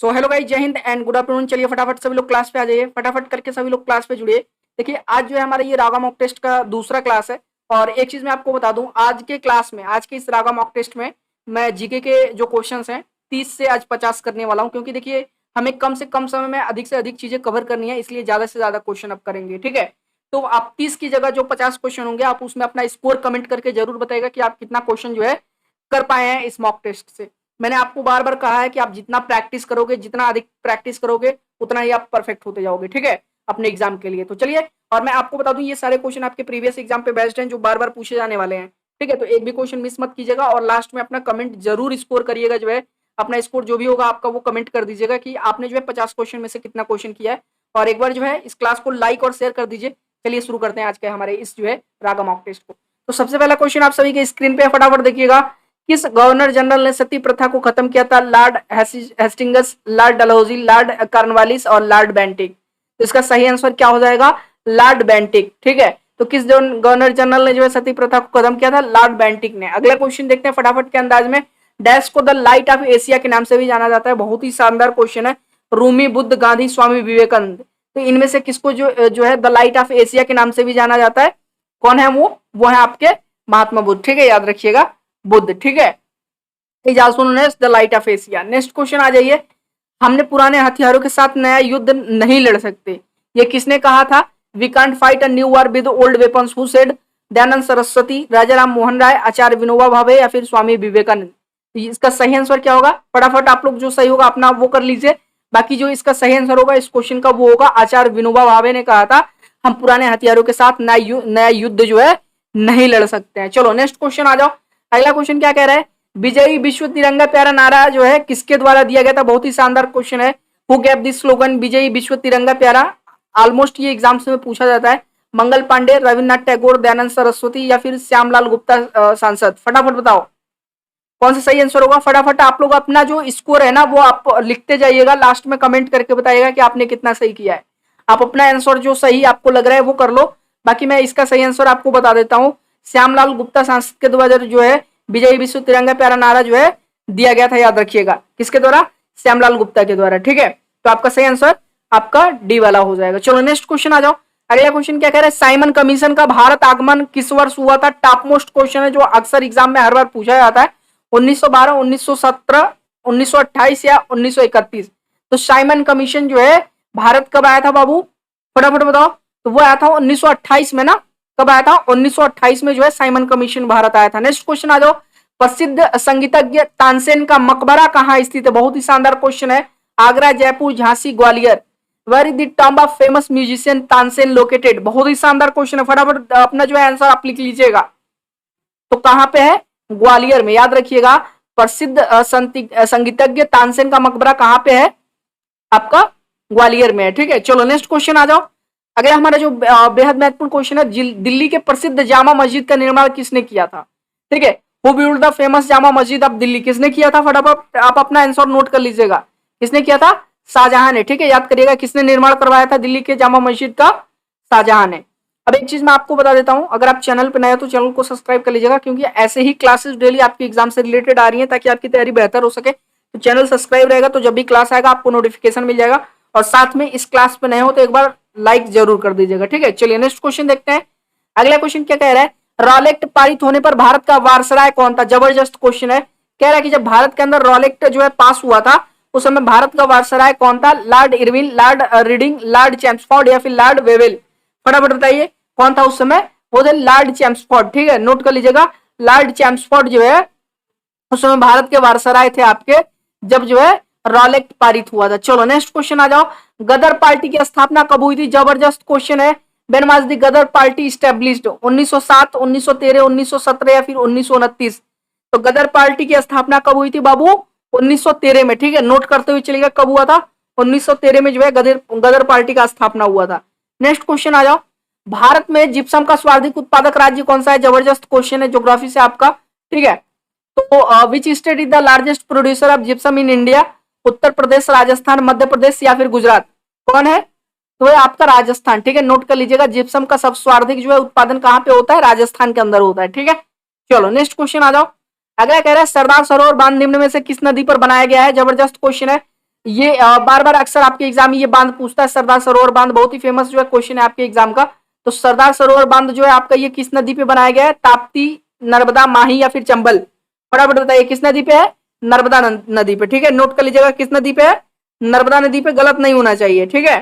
So hello guys, जय Hind and good afternoon. चलिए फटाफट सभी लोग क्लास पे आ जाइए, फटाफट करके सभी लोग क्लास पे जुड़िए। देखिए आज जो है हमारा ये रागा मॉक टेस्ट का दूसरा क्लास है। और एक चीज मैं आपको बता दूं, आज के क्लास में, आज के इस रागा मॉक टेस्ट में मैं जीके के जो क्वेश्चंस हैं 30 से आज 50 करने वाला हूं, क्योंकि देखिए हमें कम से कम समय में अधिक से अधिक चीजें कवर करनी है, इसलिए ज्यादा से ज्यादा क्वेश्चन अब करेंगे। ठीक है, तो आप 30 की जगह जो 50 क्वेश्चन होंगे आप उसमें अपना स्कोर कमेंट करके जरूर बताइएगा कि आप कितना क्वेश्चन जो है कर पाए हैं इस मॉक टेस्ट से। मैंने आपको बार बार कहा है कि आप जितना प्रैक्टिस करोगे, जितना अधिक प्रैक्टिस करोगे, उतना ही आप परफेक्ट होते जाओगे। ठीक है, अपने एग्जाम के लिए। तो चलिए, और मैं आपको बता दूं ये सारे क्वेश्चन आपके प्रीवियस एग्जाम पे बेस्ड हैं, जो बार बार पूछे जाने वाले हैं। ठीक है, तो एक भी क्वेश्चन मिस मत कीजिएगा और लास्ट में अपना कमेंट जरूर स्कोर करिएगा। जो है अपना स्कोर जो भी होगा आपका वो कमेंट कर दीजिएगा कि आपने जो है 50 क्वेश्चन में से कितना क्वेश्चन किया है। और एक बार जो है इस क्लास को लाइक और शेयर कर दीजिए। चलिए शुरू करते हैं आज के हमारे इस जो है रागा मॉक टेस्ट को। तो सबसे पहला क्वेश्चन आप सभी के स्क्रीन पे फटाफट देखिएगा। किस गवर्नर जनरल ने सती प्रथा को खत्म किया था? Lord Hastings, Lord Dalhousie, Lord Cornwallis और लॉर्ड बेंटिक। तो इसका सही आंसर क्या हो जाएगा? Lord Bentinck. ठीक है, तो किस गवर्नर जनरल ने जो है सती प्रथा को खत्म किया था? लॉर्ड बेंटिक ने। अगला क्वेश्चन देखते हैं फटाफट के अंदाज में। डैश को द लाइट ऑफ एशिया के नाम से भी जाना जाता है। बहुत ही शानदार क्वेश्चन है। रूमी, बुद्ध, गांधी, स्वामी विवेकानंद। तो इनमें से किसको जो है द लाइट ऑफ एशिया के नाम से भी जाना जाता है? कौन है वो है आपके महात्मा बुद्ध। ठीक है, याद रखिएगा, बुद्ध। ठीक है, is also known as the light of Asia. Next question आ जाइए। हमने पुराने हथियारों के साथ नया युद्ध नहीं लड़ सकते, ये किसने कहा था? We can't fight a new war with old weapons. Who said? Dayanand Saraswati, Raja Ram Mohan Roy, Acharya Vinoba Bhave या फिर स्वामी विवेकानंद। तो इसका सही आंसर क्या होगा? फटाफट आप लोग जो सही होगा अपना वो कर लीजिए। बाकी जो इसका सही आंसर होगा इस क्वेश्चन का वो होगा आचार्य विनोबा भावे ने कहा था हम पुराने हथियारों के साथ नया युद्ध जो है नहीं लड़ सकते हैं। चलो नेक्स्ट क्वेश्चन आ जाओ। अगला क्वेश्चन क्या कह रहा है? विजयी विश्व तिरंगा प्यारा नारा जो है किसके द्वारा दिया गया था? बहुत ही शानदार क्वेश्चन है। हु गेव दिस स्लोगन विजयी विश्व तिरंगा प्यारा? ऑलमोस्ट ये एग्जाम्स में पूछा जाता है। मंगल पांडे, रविन्द्रनाथ टैगोर, दयानंद सरस्वती या फिर श्यामलाल गुप्ता सांसद। फटाफट बताओ कौन सा सही आंसर होगा। फटाफट आप लोग अपना जो स्कोर है ना वो आप लिखते जाइएगा, लास्ट में कमेंट करके बताइएगा कि आपने कितना सही किया है। आप अपना आंसर जो सही आपको लग रहा है वो कर लो। बाकी मैं इसका सही आंसर आपको बता देता हूँ। श्यामलाल गुप्ता सांसद के द्वारा जो है विजयी विश्व तिरंगा प्यारा नारा जो है दिया गया था। याद रखिएगा, किसके द्वारा? श्यामलाल गुप्ता के द्वारा। ठीक है, तो आपका सही आंसर आपका डी वाला हो जाएगा। चलो नेक्स्ट क्वेश्चन आ जाओ। अगला क्वेश्चन क्या कह रहा है? साइमन कमीशन का भारत आगमन किस वर्ष हुआ था? टॉप मोस्ट क्वेश्चन है जो अक्सर एग्जाम में हर बार पूछा जाता है। 1912, 1917, 1928 या 1931। तो साइमन कमीशन जो है भारत कब आया था बाबू? फटाफट बताओ। तो वो आया था 1928 में ना। कब आया था? 1928 में जो है साइमन कमीशन भारत आया था। नेक्स्ट क्वेश्चन आ जाओ। प्रसिद्ध संगीतज्ञ तानसेन का मकबरा कहाँ स्थित है? बहुत ही शानदार क्वेश्चन है। Agra, Jaipur, Jhansi, Gwalior. Where is the tomb of famous musician Tansen located? बहुत ही शानदार क्वेश्चन है। फटाफट अपना जो है आंसर आप लिख लीजिएगा। तो कहां पे है? ग्वालियर में। याद रखिएगा, प्रसिद्ध संगीतज्ञ तानसेन का मकबरा कहां पे है? आपका ग्वालियर में है। ठीक है, चलो नेक्स्ट क्वेश्चन आ जाओ। अगला हमारा जो बेहद महत्वपूर्ण क्वेश्चन है, दिल्ली के प्रसिद्ध जामा मस्जिद का निर्माण किसने किया था? ठीक है, who build the famous Jama Masjid of Delhi? किसने किया था? फटाफट आप अपना आंसर नोट कर लीजिएगा। किसने किया था? शाहजहां ने। ठीक है, याद करिएगा किसने निर्माण करवाया था दिल्ली के जामा मस्जिद का? शाहजहां ने। अब एक चीज मैं आपको बता देता हूं, अगर आप चैनल पर नए हो तो चैनल को सब्सक्राइब कर लीजिएगा, क्योंकि ऐसे ही क्लासेस डेली आपके एग्जाम से रिलेटेड आ रही है, ताकि आपकी तैयारी बेहतर हो सके। तो चैनल सब्सक्राइब रहेगा तो जब भी क्लास आएगा आपको नोटिफिकेशन मिल जाएगा। और साथ में इस क्लास पे नए हो तो एक बार लाइक जरूर कर दीजिएगा। ठीक है, चलिए नेक्स्ट क्वेश्चन देखते हैं। अगला क्वेश्चन क्या कह रहा है? रॉलेक्ट पारित होने पर भारत का वायसराय कौन था? जबरदस्त क्वेश्चन है। कह रहा है कि जब भारत के अंदर रॉलेक्ट जो है पास हुआ था उस समय भारत का वायसराय कौन था? Lord Irwin, Lord reading, Lord Chelmsford या फिर लॉर्ड वेवेल? फटाफट बताइए कौन था उस समय? वो थे लॉर्ड चैम्सफोर्ड। ठीक है, नोट कर लीजिएगा, लॉर्ड चैम्सफोर्ड जो है उस समय भारत के वायसराय थे आपके, जब जो है रॉलेक्ट पारित हुआ था। चलो नेक्स्ट क्वेश्चन आ जाओ। गदर पार्टी की स्थापना कब हुई थी? जबरदस्त क्वेश्चन है। When was the Ghadar party established? 1907, 1913, 1917 या फिर 1929? तो गदर पार्टी की स्थापना कब हुई थी बाबू? 1913 में। ठीक है, नोट करते हुए चलिएगा कब हुआ था? 1913 में जो है गदर पार्टी का स्थापना हुआ था। नेक्स्ट क्वेश्चन आ जाओ। भारत में जिप्सम का सर्वाधिक उत्पादक राज्य कौन सा है? जबरदस्त क्वेश्चन है ज्योग्राफी से आपका। ठीक है, तो which state is the largest producer of gypsum in India? Uttar Pradesh, Rajasthan, Madhya Pradesh या फिर गुजरात? कौन है? तो है आपका राजस्थान। ठीक है, नोट कर लीजिएगा, जिप्सम का सबसे सर्वाधिक जो है उत्पादन कहां पे होता है? राजस्थान के अंदर होता है। ठीक है, चलो नेक्स्ट क्वेश्चन आ जाओ। अगला कह रहा है सरदार सरोवर बांध निम्न में से किस नदी पर बनाया गया है? जबरदस्त क्वेश्चन है। ये बार बार अक्सर आपके एग्जाम में ये बांध पूछता है, सरदार सरोवर बांध बहुत ही फेमस जो है क्वेश्चन है आपके एग्जाम का। तो सरदार सरोवर बांध जो है आपका ये किस नदी पे बनाया गया है? ताप्ती, नर्मदा, माही या फिर चंबल? फटाफट बताइए किस नदी पे है? नर्मदा नदी पे। ठीक है, नोट कर लीजिएगा किस नदी पे है? नर्मदा नदी पे। गलत नहीं होना चाहिए। ठीक है,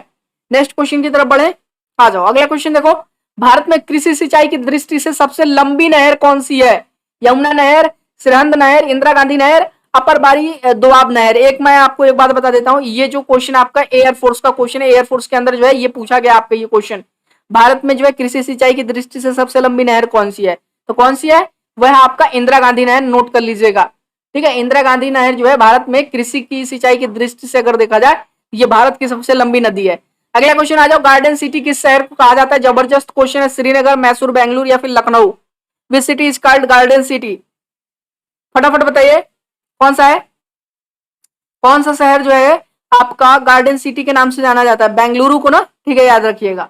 नेक्स्ट क्वेश्चन की तरफ बढ़े। आ जाओ अगला क्वेश्चन देखो। भारत में कृषि सिंचाई की दृष्टि से सबसे लंबी नहर कौन सी है? यमुना नहर, सिरहंद नहर, इंदिरा गांधी नहर, अपर बारी दोआब नहर। एक मैं आपको एक बात बता देता हूं, ये जो क्वेश्चन आपका एयरफोर्स का क्वेश्चन है, एयरफोर्स के अंदर जो है ये पूछा गया आपका ये क्वेश्चन। भारत में जो है कृषि सिंचाई की दृष्टि से सबसे लंबी नहर कौन सी है? तो कौन सी है? वह आपका इंदिरा गांधी नहर। नोट कर लीजिएगा। ठीक है, इंदिरा गांधी नहर जो है भारत में कृषि की सिंचाई की दृष्टि से अगर देखा जाए, ये भारत की सबसे लंबी नदी है। अगला क्वेश्चन आ जाओ। गार्डन सिटी किस शहर को कहा जाता है? जबरदस्त क्वेश्चन है। श्रीनगर, मैसूर, बेंगलुरु या फिर Lucknow? Which city is called garden city? फटाफट बताइए कौन सा है? कौन सा शहर जो है आपका गार्डन सिटी के नाम से जाना जाता है? बेंगलुरु को ना। ठीक है, याद रखिएगा।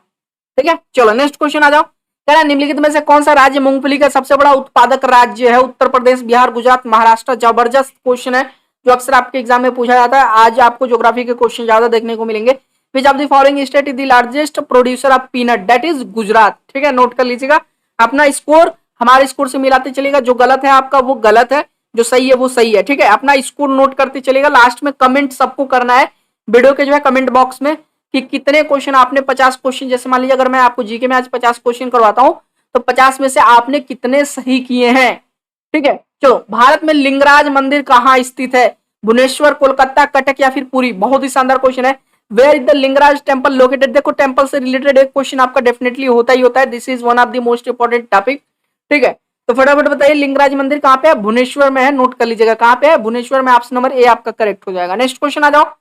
ठीक है, चलो नेक्स्ट क्वेश्चन आ जाओ। कह रहा निम्नलिखित में से कौन सा राज्य मूंगफली का सबसे बड़ा उत्पादक राज्य है? उत्तर प्रदेश, बिहार, गुजरात, महाराष्ट्र? जबरदस्त क्वेश्चन है जो अक्सर आपके एग्जाम में पूछा जाता है। आज आपको ज्योग्राफी के क्वेश्चन ज्यादा देखने को मिलेंगे। Which of the following state is the largest producer of peanut? That is Gujarat. ठीक है, नोट कर लीजिएगा। अपना स्कोर हमारे स्कोर से मिलाते चलेगा। जो गलत है आपका वो गलत है, जो सही है वो सही है। ठीक है, अपना स्कोर नोट करते चलेगा। लास्ट में कमेंट सबको करना है वीडियो के जो है कमेंट बॉक्स में कि कितने क्वेश्चन आपने 50 क्वेश्चन, जैसे मान लीजिए अगर मैं आपको जीके में आज 50 क्वेश्चन करवाता हूं तो 50 में से आपने कितने सही किए हैं। ठीक है, चलो। भारत में लिंगराज मंदिर कहाँ स्थित है? भुवनेश्वर, कोलकाता, कटक या फिर पुरी? बहुत ही शानदार क्वेश्चन है। Where is the Lingaraj temple located? देखो टेम्पल से रिलेटेड एक क्वेश्चन आपका डेफिनेटली होता ही होता है। This is one of the most important topic. ठीक है, तो फटाफट बताइए लिंगराज मंदिर कहाँ पे है? भुवनेश्वर में है। नोट कर लीजिएगा कहाँ पे है? भुवनेश्वर में। ऑप्शन नंबर ए आपका करेक्ट हो जाएगा। नेक्स्ट क्वेश्चन आ जाओ।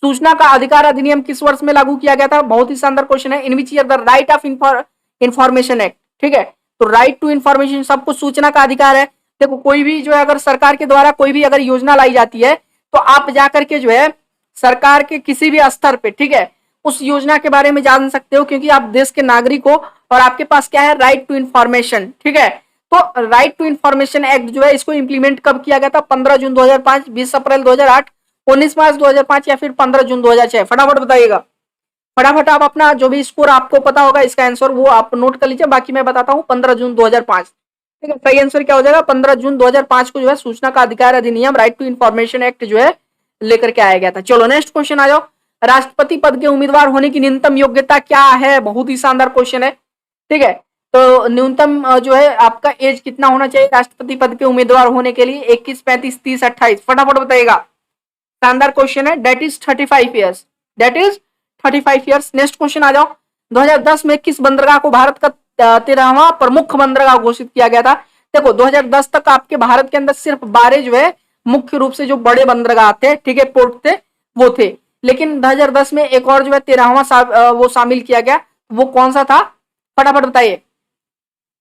सूचना का अधिकार अधिनियम किस वर्ष में लागू किया गया था? बहुत ही शानदार क्वेश्चन है। In which year the right of information act? ठीक है, तो राइट टू इंफॉर्मेशन, सबको सूचना का अधिकार है। देखो कोई भी जो है अगर सरकार के द्वारा कोई भी अगर योजना लाई जाती है तो आप जाकर के जो है सरकार के किसी भी स्तर पे, ठीक है, उस योजना के बारे में जान सकते हो क्योंकि आप देश के नागरिक हो और आपके पास क्या है? Right to information. ठीक है, तो राइट टू इंफॉर्मेशन एक्ट जो है इसको इंप्लीमेंट कब किया गया था? 15 जून 2005, 20 अप्रैल 2008, 19 मार्च 2005 या फिर 15 जून 2006? फटाफट बताइएगा। फटाफट आप अपना जो भी स्कोर आपको पता होगा इसका आंसर वो आप नोट कर लीजिए। बाकी मैं बताता हूँ 15 जून 2005। ठीक है, सही आंसर क्या हो जाएगा? 15 जून 2005 को जो है सूचना का अधिकार अधिनियम, राइट टू इंफॉर्मेशन एक्ट जो है लेकर के आया गया था। चलो नेक्स्ट क्वेश्चन आ जाओ। राष्ट्रपति पद के उम्मीदवार होने की न्यूनतम योग्यता क्या है? बहुत ही शानदार क्वेश्चन है। ठीक है, तो न्यूनतम जो है आपका एज कितना होना चाहिए राष्ट्रपति पद के उम्मीदवार होने के लिए? 21, 35, 30, 28? फटाफट बताइएगा। शानदार क्वेश्चन है। That is 35 years. That is 35 years. Next question आ जाओ। 2010 में किस बंदरगाह को भारत का 13वां प्रमुख बंदरगाह घोषित किया गया था? देखो 2010 तक आपके भारत के अंदर सिर्फ 12 जो है मुख्य रूप से जो बड़े बंदरगाह थे, ठीक है, पोर्ट थे, वो थे। लेकिन 2010 में एक और जो है 13वां वो शामिल किया गया। वो कौन सा था? फटाफट बताइए।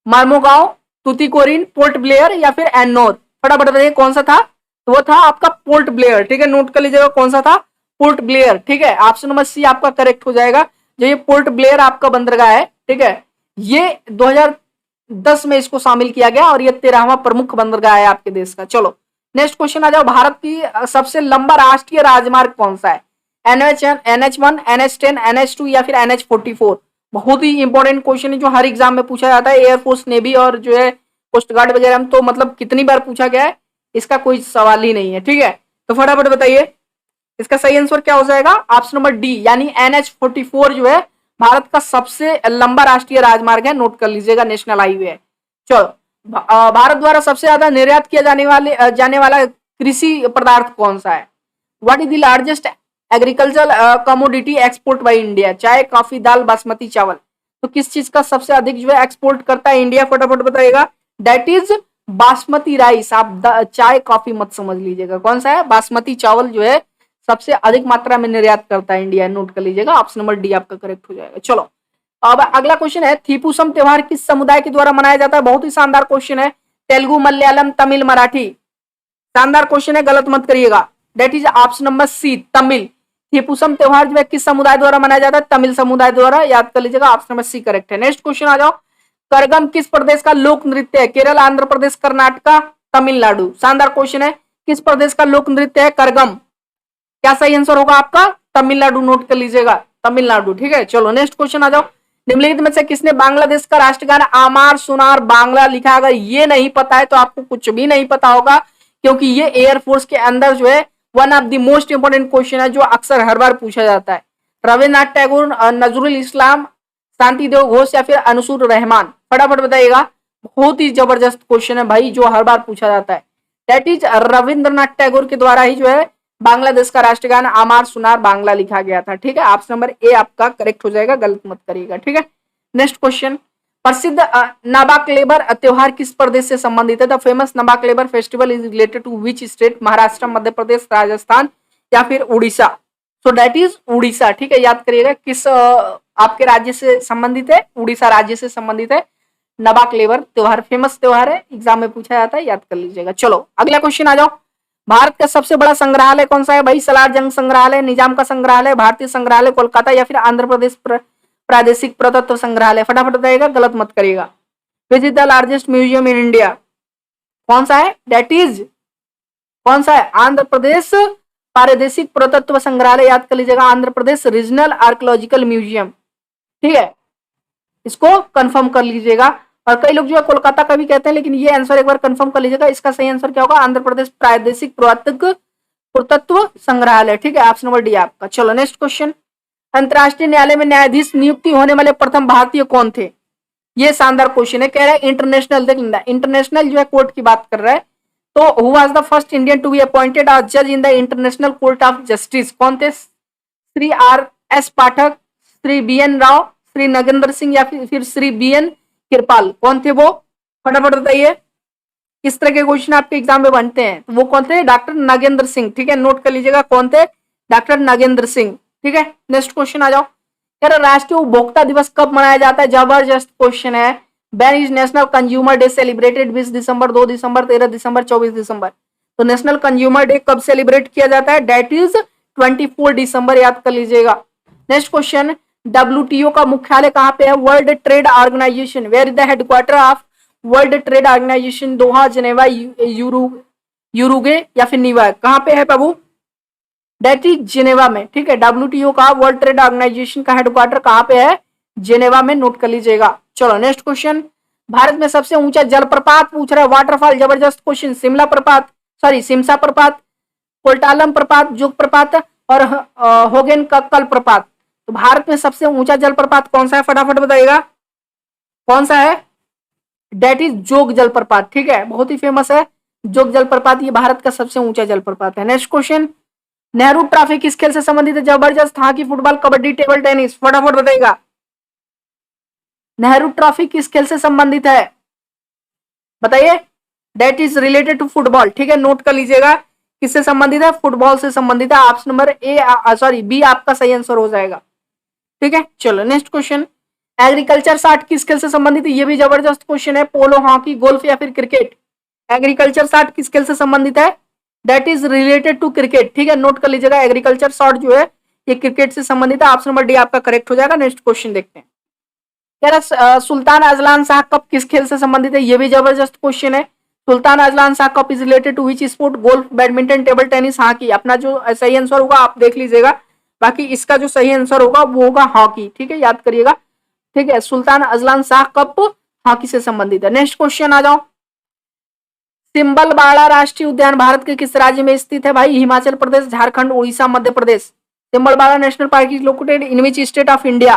मार्मोगांव, तुतीकोरिन, पोर्ट ब्लेयर या फिर एनोर? फटाफट बताइए कौन सा था? तो वो था आपका पोर्ट ब्लेयर। ठीक है, नोट कर लीजिएगा कौन सा था? Port Blair. ठीक है, ऑप्शन नंबर सी आपका करेक्ट हो जाएगा। जो ये पोर्ट ब्लेयर आपका बंदरगाह है, ठीक है, ये 2010 में इसको शामिल किया गया और ये 13वां प्रमुख बंदरगाह है आपके देश का। चलो नेक्स्ट क्वेश्चन आ जाओ। भारत की सबसे लंबा राष्ट्रीय राजमार्ग कौन सा है? NH1, NH1, NH10, NH2 या फिर NH44? बहुत ही इंपॉर्टेंट क्वेश्चन है जो हर एग्जाम में पूछा जाता है। एयरफोर्स, नेवी और जो है कोस्ट गार्ड वगैरह में तो मतलब कितनी बार पूछा गया है, इसका कोई सवाल ही नहीं है। ठीक है, तो फटाफट बताइए इसका सही आंसर क्या हो जाएगा? ऑप्शन नंबर डी यानी NH44 जो है भारत का सबसे लंबा राष्ट्रीय राजमार्ग है। नोट कर लीजिएगा, नेशनल हाईवे है। चलो भारत द्वारा सबसे ज्यादा निर्यात किया जाने वाला कृषि पदार्थ कौन सा है? What is the largest agricultural commodity export by India? चाय, कॉफी, दाल, बासमती चावल? तो किस चीज का सबसे अधिक जो है एक्सपोर्ट करता है इंडिया? फटाफट बताइएगा। That is basmati rice. आप चाय कॉफी मत समझ लीजिएगा, कौन सा है? बासमती चावल जो है सबसे अधिक मात्रा में निर्यात करता है इंडिया। नोट कर लीजिएगा, ऑप्शन नंबर डी आपका करेक्ट हो जाएगा। चलो अब अगला क्वेश्चन है। थीपुसम त्योहार किस समुदाय के द्वारा मनाया जाता है? बहुत ही शानदार क्वेश्चन है। तेलुगु, मलयालम, तमिल, मराठी? शानदार क्वेश्चन है, गलत मत करिएगा। That is option number C Tamil. Thaipusam त्योहार जो है किस समुदाय द्वारा मनाया जाता है? तमिल समुदाय द्वारा। याद कर लीजिएगा, ऑप्शन नंबर सी करेक्ट है। नेक्स्ट क्वेश्चन आ जाओ। करगम किस प्रदेश का लोक नृत्य है? केरल, आंध्र प्रदेश, कर्नाटका, तमिलनाडु? शानदार क्वेश्चन है। किस प्रदेश का लोक नृत्य है करगम? क्या सही आंसर होगा आपका? तमिलनाडु, नोट कर लीजिएगा, तमिलनाडु। ठीक है, चलो नेक्स्ट क्वेश्चन आ जाओ। निम्नलिखित में से किसने बांग्लादेश का राष्ट्रगान आमार सुनार बांग्ला लिखा? अगर ये नहीं पता है तो आपको कुछ भी नहीं पता होगा, क्योंकि ये एयरफोर्स के अंदर जो है one of the most important question है, जो अक्सर हर बार पूछा जाता है। रविन्द्रनाथ टैगोर, नजरुल इस्लाम, शांति देव घोष या फिर अनसुर रहमान? फटाफट बताइएगा। बहुत ही जबरदस्त क्वेश्चन है भाई, जो हर बार पूछा जाता है। दैट इज रविंद्रनाथ टैगोर के द्वारा ही जो है बांग्लादेश का राष्ट्रगान आमार सुनार बांग्ला लिखा गया था। ठीक है, ऑप्शन नंबर ए आपका करेक्ट हो जाएगा, गलत मत करिएगा। ठीक है, नेक्स्ट क्वेश्चन। प्रसिद्ध नाबाकलेबर त्योहार किस प्रदेश से संबंधित है? The famous Nabakalebar festival is related to which state? Maharashtra, Madhya Pradesh, Rajasthan या फिर Orissa? So that is Orissa. ठीक है, याद करिएगा किस आपके राज्य से संबंधित है? उड़ीसा राज्य से संबंधित है नबाकलेबर त्योहार। फेमस त्योहार है, एग्जाम में पूछा जाता है, याद कर लीजिएगा। चलो अगला क्वेश्चन आ जाओ। भारत का सबसे बड़ा संग्रहालय कौन सा है भाई? सलार जंग संग्रहालय, निजाम का संग्रहालय, भारतीय संग्रहालय कोलकाता या फिर आंध्र प्रदेश प्रादेशिक पुरातत्व संग्रहालय? फटाफट बताइएगा, गलत मत करिएगा। Which is the largest museum in India? कौन सा है? दैट इज कौन सा है? आंध्र प्रदेश प्रादेशिक पुरातत्व संग्रहालय, याद कर लीजिएगा, Andhra Pradesh regional archaeological museum. ठीक है, इसको कंफर्म कर लीजिएगा। और कई लोग जो है कोलकाता का भी कहते हैं, लेकिन ये आंसर एक बार कंफर्म कर लीजिएगा। इसका सही आंसर क्या होगा? आंध्र प्रदेश प्रादेशिक पुरातत्व संग्रहालय। ठीक है, ऑप्शन नंबर डी आपका। चलो नेक्स्ट क्वेश्चन। अंतरराष्ट्रीय न्यायालय में न्यायाधीश नियुक्ति होने वाले प्रथम भारतीय कौन थे? ये शानदार क्वेश्चन है। कह रहा है इंटरनेशनल, देख लेना, इंटरनेशनल जो है कोर्ट की बात कर रहा है। तो who was the first Indian to be appointed as जज in the International Court of Justice? कौन थे? Shri R S Pathak, Shri B N Rao, Shri Nagendra Singh या फिर श्री बी एन कृपाल? कौन थे वो? फटाफट बताइए। किस तरह के क्वेश्चन आपके एग्जाम में बनते हैं? तो वो कौन थे? डॉक्टर नागेंद्र सिंह। ठीक है, नोट कर लीजिएगा, कौन थे? डॉक्टर नागेंद्र सिंह। ठीक है, नेक्स्ट क्वेश्चन आ जाओ। यार राष्ट्रीय उपभोक्ता दिवस कब मनाया जाता है? जबरदस्त क्वेश्चन है। When is national consumer day celebrated? 20 दिसंबर, 2 दिसंबर, 13 दिसंबर, 24 दिसंबर? तो नेशनल कंज्यूमर डे कब सेलिब्रेट किया जाता है? दैट इज 24 दिसंबर, याद कर लीजिएगा। Next question. WTO का मुख्यालय कहाँ पे है? World Trade Organisation, where is the headquarter of World Trade Organisation? Doha, Geneva, Uruguay या फिर न्यूयॉर्क? कहाँ पे है बाबू? दैट इज जिनेवा में। ठीक है, WTO का वर्ल्ड ट्रेड ऑर्गेनाइजेशन का हेडक्वार्टर कहाँ पे है? जिनेवा में, नोट कर लीजिएगा। चलो नेक्स्ट क्वेश्चन। भारत में सबसे ऊंचा जलप्रपात पूछ रहा है, वाटरफॉल। जबरदस्त क्वेश्चन। शिमला प्रपात, सॉरी सिमसा प्रपात, कोल्टालम प्रपात, जोग प्रपात और होगेन कक्कल प्रपात? तो भारत में सबसे ऊंचा जलप्रपात कौन सा है? फटाफट बताइएगा, कौन सा है? दैट इज जोग जलप्रपात। ठीक है, बहुत ही फेमस है जोग जलप्रपात, ये भारत का सबसे ऊंचा जलप्रपात है। Next question. नेहरू ट्रॉफी किस खेल से संबंधित है? जबरदस्त। Hockey, football, kabaddi, table tennis? फटाफट बताइएगा, नेहरू ट्रॉफी किस खेल से संबंधित है? बताइए। That is related to football. ठीक है, नोट कर लीजिएगा, किससे संबंधित है? फुटबॉल से संबंधित है। Option number A sorry B आपका सही आंसर हो जाएगा। ठीक है, चलो नेक्स्ट क्वेश्चन। एग्रीकल्चर साठ किस खेल से संबंधित है? ये भी जबरदस्त क्वेश्चन है। पोलो, हॉकी, गोल्फ या फिर क्रिकेट? एग्रीकल्चर साठ किस खेल से संबंधित है? That is related to cricket. ठीक है, नोट कर लीजिएगा, एग्रीकल्चर शॉट जो है ये क्रिकेट से संबंधित है। ऑप्शन नंबर डी आपका करेक्ट हो जाएगा। नेक्स्ट क्वेश्चन देखते हैं। कह रहा सुल्तान अजलान शाह कप किस खेल से संबंधित है? ये भी जबरदस्त क्वेश्चन है। Sultan Azlan Shah cup is related to which sport? Golf, badminton, table tennis, hockey? अपना जो सही आंसर होगा आप देख लीजिएगा, बाकी इसका जो सही आंसर होगा वो होगा हॉकी। ठीक है, याद करिएगा। ठीक है, Sultan Azlan Shah cup hockey से संबंधित है। नेक्स्ट क्वेश्चन आ जाओ। सिंबलबाड़ा राष्ट्रीय उद्यान भारत के किस राज्य में स्थित है भाई? Himachal Pradesh, Jharkhand, Orissa, Madhya Pradesh? Simbalbara national park is located in which state of India?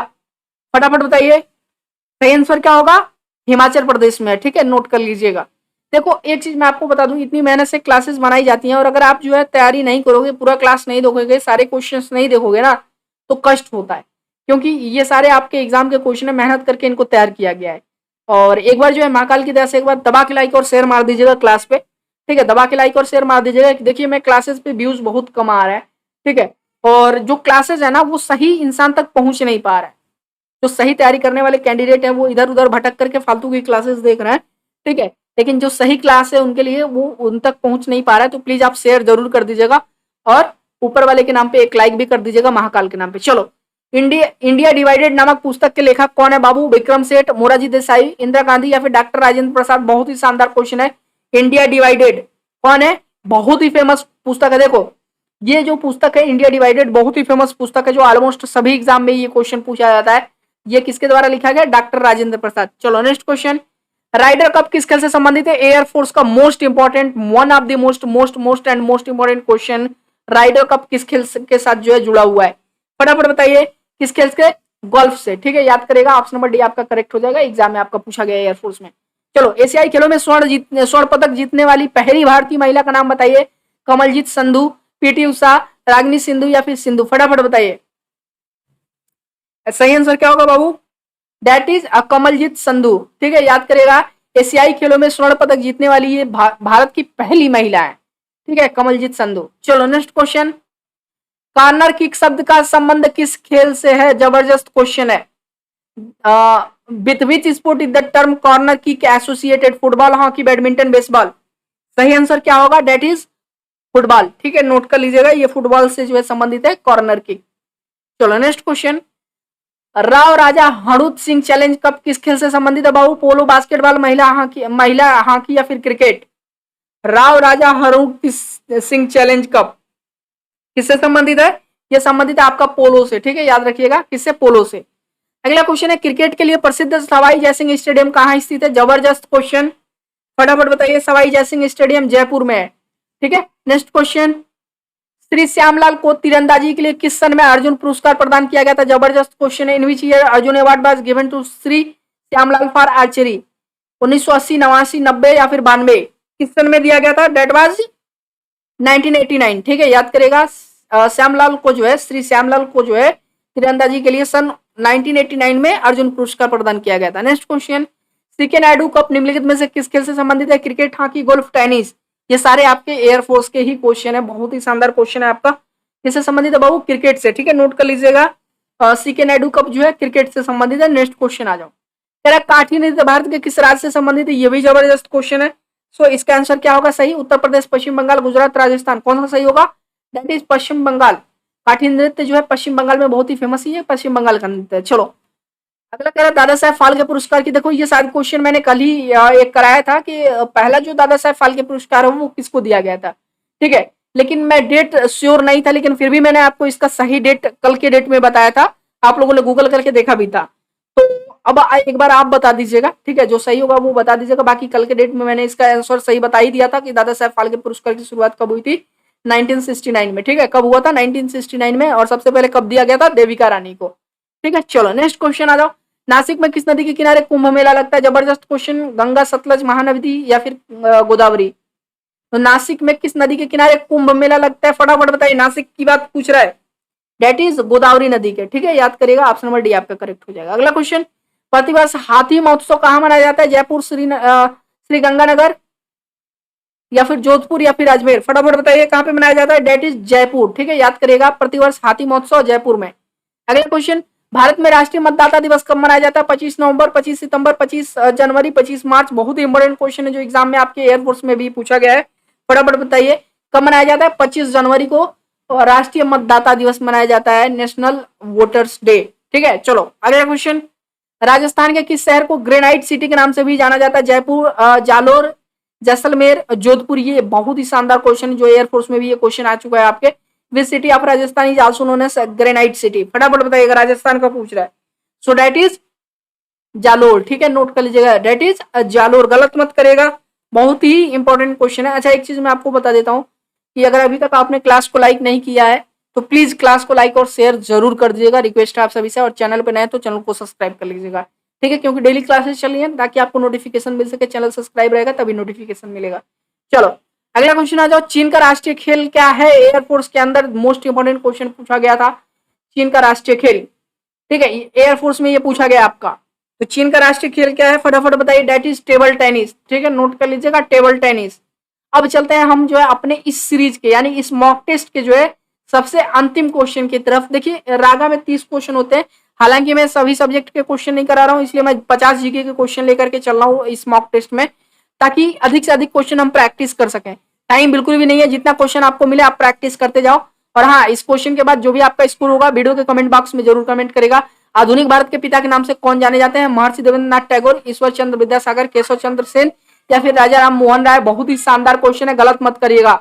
फटाफट बताइए, सही आंसर क्या होगा? हिमाचल प्रदेश में। ठीक है, नोट कर लीजिएगा। देखो एक चीज मैं आपको बता दूं, इतनी मेहनत से क्लासेस बनाई जाती हैं और अगर आप जो है तैयारी नहीं करोगे, पूरा क्लास नहीं देखोगे, सारे क्वेश्चंस नहीं देखोगे ना, तो कष्ट होता है, क्योंकि ये सारे आपके एग्जाम के क्वेश्चन है, मेहनत करके इनको तैयार किया गया है। और एक बार जो है महाकाल की दया से एक बार दबा के लाइक और शेयर मार दीजिएगा क्लास पे। ठीक है, दबा के लाइक और शेयर मार दीजिएगा। देखिए मैं क्लासेस पे व्यूज बहुत कम आ रहा है। ठीक है, और जो क्लासेस है ना वो सही इंसान तक पहुंच नहीं पा रहा है। जो सही तैयारी करने वाले कैंडिडेट है वो इधर उधर भटक करके फालतू की क्लासेस देख रहे हैं। ठीक है, लेकिन जो सही क्लास है उनके लिए वो उन तक पहुंच नहीं पा रहा है। तो प्लीज आप शेयर जरूर कर दीजिएगा और ऊपर वाले के नाम पे एक लाइक भी कर दीजिएगा, महाकाल के नाम पे। चलो, इंडिया डिवाइडेड नामक पुस्तक के लेखक कौन है बाबू? विक्रम सेठ, मोरारजी देसाई, इंदिरा गांधी या फिर डॉक्टर राजेंद्र प्रसाद? बहुत ही शानदार क्वेश्चन है। इंडिया डिवाइडेड कौन है? बहुत ही फेमस पुस्तक है। देखो ये जो पुस्तक है इंडिया डिवाइडेड, बहुत ही फेमस पुस्तक है जो ऑलमोस्ट सभी एग्जाम में ये क्वेश्चन पूछा जाता है। ये किसके द्वारा लिखा गया? डॉक्टर राजेंद्र प्रसाद। चलो नेक्स्ट क्वेश्चन, राइडर कप किस खेल से संबंधित है? एयरफोर्स का most important, one of the most and most important question, Ryder cup किस खेल के साथ जो है जुड़ा हुआ है? फटाफट बताइए, किस खेल से? गोल्फ से। ठीक है, याद करेगा, ऑप्शन नंबर डी आपका करेक्ट हो जाएगा, एग्जाम में आपका पूछा गया एयरफोर्स में। चलो, एशियाई खेलों में स्वर्ण पदक जीतने वाली पहली भारतीय महिला का नाम बताइए। कमलजीत संधू, पीटी उषा, रागिनी सिंधु या फिर सिंधु? फटाफट बताइए, सही आंसर क्या होगा बाबू? That is Kamaljeet Sandhu. ठीक है, याद करेगा, एशियाई खेलों में स्वर्ण पदक जीतने वाली ये भारत की पहली महिला है। ठीक है, कमलजीत संधू। चलो नेक्स्ट क्वेश्चन, कॉर्नर किक शब्द का संबंध किस खेल से है? जबरदस्त क्वेश्चन है। With which sport is the term corner kick associated? Football, hockey, badminton, baseball? सही आंसर क्या होगा? That is football. ठीक है, नोट कर लीजिएगा, ये फुटबॉल से जो है संबंधित है कॉर्नर किक। चलो नेक्स्ट क्वेश्चन, राव राजा हड़ूत सिंह चैलेंज कप किस खेल से संबंधित है बाबू? पोलो, बास्केटबॉल, महिला हॉकी या फिर क्रिकेट? राव राजा हड़ूत सिंह चैलेंज कप किससे संबंधित है? यह संबंधित है आपका पोलो से। ठीक है, याद रखिएगा, किससे? पोलो से। अगला क्वेश्चन है, क्रिकेट के लिए प्रसिद्ध सवाई जयसिंह स्टेडियम कहाँ स्थित है? जबरदस्त क्वेश्चन, फटाफट बताइए। सवाई जयसिंह स्टेडियम जयपुर में है। ठीक है, नेक्स्ट क्वेश्चन, श्री श्यामलाल को तीरंदाजी के लिए किस सन में अर्जुन पुरस्कार प्रदान किया गया था? जबरदस्त क्वेश्चन है। In which year Arjun award was given to Shri Shyamlal for archery? 1980, 89, 90 या फिर 92? किस सन में दिया गया था? That was 1989। ठीक है, याद करेगा, श्यामलाल को जो है, श्री श्यामलाल को जो है तीरंदाजी के लिए सन 1989 में अर्जुन पुरस्कार प्रदान किया गया था। Next question, CK Naidu cup निम्नलिखित में से किस खेल से संबंधित है? Cricket, hockey, golf, tennis? ये सारे आपके एयरफोर्स के ही क्वेश्चन है, बहुत ही शानदार क्वेश्चन है आपका। किससे संबंधित है बाबू? क्रिकेट से। ठीक है, नोट कर लीजिएगा, सीके नायडू कप जो है क्रिकेट से संबंधित है। नेक्स्ट क्वेश्चन आ जाओ, तेरा काठी नृत्य भारत के किस राज्य से संबंधित है? ये भी जबरदस्त क्वेश्चन है। सो इसका आंसर क्या होगा? सही, उत्तर प्रदेश, पश्चिम बंगाल, गुजरात, राजस्थान? कौन सा सही होगा? दैट इज पश्चिम बंगाल। काठी नृत्य जो है पश्चिम बंगाल में बहुत ही फेमस है, पश्चिम बंगाल का नृत्य है। चलो, अगला कह रहा दादा साहब फाल्के पुरस्कार की। देखो, ये सारे क्वेश्चन मैंने कल ही एक कराया था कि पहला जो दादा साहब फाल्के पुरस्कार है वो किसको दिया गया था। ठीक है, लेकिन मैं डेट श्योर नहीं था, लेकिन फिर भी मैंने आपको इसका सही डेट कल के डेट में बताया था, आप लोगों ने गूगल करके देखा भी था। तो अब एक बार आप बता दीजिएगा। ठीक है, जो सही होगा वो बता दीजिएगा। बाकी कल के डेट में मैंने इसका आंसर सही बता ही दिया था कि दादा साहब फाल्के पुरस्कार की शुरुआत कब हुई थी? 1969 में। ठीक है, कब हुआ था? 1969 में। और सबसे पहले कब दिया गया था? देविका रानी को। ठीक है, चलो नेक्स्ट क्वेश्चन आ जाओ, नासिक में किस नदी के किनारे कुंभ मेला लगता है? जबरदस्त क्वेश्चन, गंगा, सतलज, महानदी या फिर गोदावरी? तो नासिक में किस नदी के किनारे कुंभ मेला लगता है? फटाफट बताइए, नासिक की बात पूछ रहा है, डेट इज गोदावरी नदी के। ठीक है, याद करिएगा, ऑप्शन नंबर डी आपका करेक्ट हो जाएगा। अगला क्वेश्चन, प्रतिवर्ष हाथी महोत्सव कहाँ मनाया जाता है? जयपुर, श्री गंगानगर या फिर जोधपुर या फिर अजमेर? फटाफट बताइए, कहाँ पे मनाया जाता है? That is Jaipur. ठीक है, याद करिएगा, प्रतिवर्ष हाथी महोत्सव जयपुर में। अगला क्वेश्चन, भारत में राष्ट्रीय मतदाता दिवस कब मनाया जाता है? 25 नवंबर, 25 सितंबर, 25 जनवरी, 25 मार्च? बहुत ही इंपॉर्टेंट क्वेश्चन है जो एग्जाम में आपके एयरफोर्स में भी पूछा गया है। फटाफट बताइए, कब मनाया जाता है? 25 जनवरी को राष्ट्रीय मतदाता दिवस मनाया जाता है, नेशनल वोटर्स डे। ठीक है, चलो अगला क्वेश्चन, राजस्थान के किस शहर को ग्रेनाइट सिटी के नाम से भी जाना जाता है? जयपुर, जालोर, जैसलमेर, जोधपुर? ये बहुत ही शानदार क्वेश्चन जो एयरफोर्स में भी ये क्वेश्चन आ चुका है आपके। Which city of Rajasthan is also known as granite city? फटाफट बताइएगा, राजस्थान का पूछ रहा है। So that is Jalore. ठीक है, नोट कर लीजिएगा, डेट इज जालोर, गलत मत करेगा, बहुत ही इंपॉर्टेंट क्वेश्चन है। अच्छा, एक चीज मैं आपको बता देता हूँ कि अगर अभी तक आपने क्लास को लाइक नहीं किया है तो प्लीज क्लास को लाइक और शेयर जरूर कर दीजिएगा, रिक्वेस्ट है आप सभी से। और चैनल पर नए तो चैनल को सब्सक्राइब कर लीजिएगा। ठीक है, क्योंकि डेली क्लासेस चल रही है, ताकि आपको नोटिफिकेशन मिल सके। चैनल सब्सक्राइब रहेगा तभी नोटिफिकेशन मिलेगा। चलो अगला क्वेश्चन आ जाओ, चीन का राष्ट्रीय खेल क्या है? एयरफोर्स के अंदर मोस्ट इंपोर्टेंट क्वेश्चन पूछा गया था, चीन का राष्ट्रीय खेल। ठीक है, एयरफोर्स में ये पूछा गया आपका। तो चीन का राष्ट्रीय खेल क्या है? फटाफट बताइए, डेट इज टेबल टेनिस। ठीक है, नोट कर लीजिएगा, टेबल टेनिस। अब चलते हैं हम जो है अपने इस सीरीज के, यानी इस मॉक टेस्ट के जो है सबसे अंतिम क्वेश्चन की तरफ। देखिए, रागा में 30 क्वेश्चन होते हैं, हालांकि मैं सभी सब्जेक्ट के क्वेश्चन नहीं करा रहा हूँ, इसलिए मैं 50 जीके के क्वेश्चन लेकर के चल रहा हूँ इस मॉक टेस्ट में, ताकि अधिक से अधिक क्वेश्चन हम प्रैक्टिस कर सकें। टाइम बिल्कुल भी नहीं है, जितना क्वेश्चन आपको मिले आप प्रैक्टिस करते जाओ। और हाँ, इस क्वेश्चन के बाद जो भी आपका स्कोर होगा वीडियो के कमेंट बॉक्स में जरूर कमेंट करेगा। आधुनिक भारत के पिता के नाम से कौन जाने जाते हैं? महर्षि देवेंद्रनाथ टैगोर, ईश्वर चंद्र विद्यासागर, केशव चंद्र सेन या फिर राजा राम मोहन राय? बहुत ही शानदार क्वेश्चन है, गलत मत करिएगा।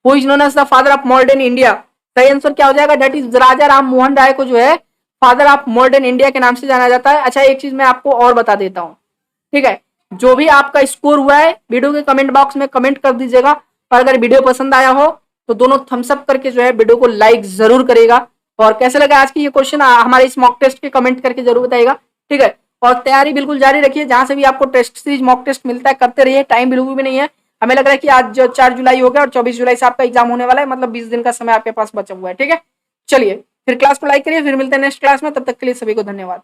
Who is known as the father of modern India? सही आंसर क्या हो जाएगा? दैट इज राजा राम मोहन राय को जो है फादर ऑफ मॉडर्न इंडिया के नाम से जाना जाता है। अच्छा, एक चीज मैं आपको और बता देता हूँ, ठीक है, जो भी आपका स्कोर हुआ है वीडियो के कमेंट बॉक्स में कमेंट कर दीजिएगा, और अगर वीडियो पसंद आया हो तो दोनों थम्स अप करके जो है वीडियो को लाइक जरूर करेगा। और कैसे लगा आज की ये क्वेश्चन हमारे इस मॉक टेस्ट के कमेंट करके जरूर बताइएगा, ठीक है। और तैयारी बिल्कुल जारी रखिए, जहां से भी आपको टेस्ट सीरीज मॉक टेस्ट मिलता है करते रहिए, टाइम बिल्कुल भी नहीं है। हमें लग रहा है कि आज 4 जुलाई हो गया और 24 जुलाई से आपका एग्जाम होने वाला है, मतलब 20 दिन का समय आपके पास बचा हुआ है, ठीक है। चलिए फिर क्लास को लाइक करिए, फिर मिलते हैं नेक्स्ट क्लास में, तब तक के लिए सभी को धन्यवाद।